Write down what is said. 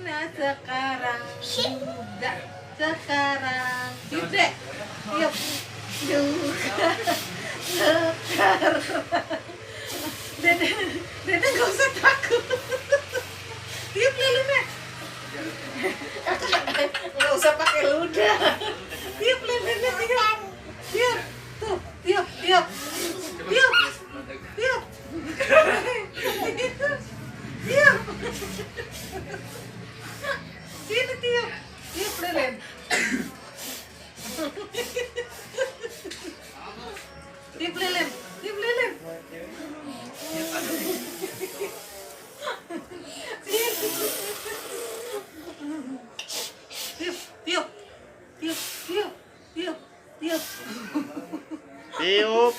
mana sekarang? Udah sekarang. Tiup deh. Tiup. Juga. Sekarang. Dede gak usah takut. Tiup lilinnya. Gak usah pakai ludah. Tiup lilinnya, tiup. Tiup. Tuh, tiup, tiup. Tiup. Tiup. Tiup. Sini tiup. Tiup lilin. Tiup lilin. Tiup lilin. Tiup, tiup. Tiup, tiup. Tiup, tiup. Tiup.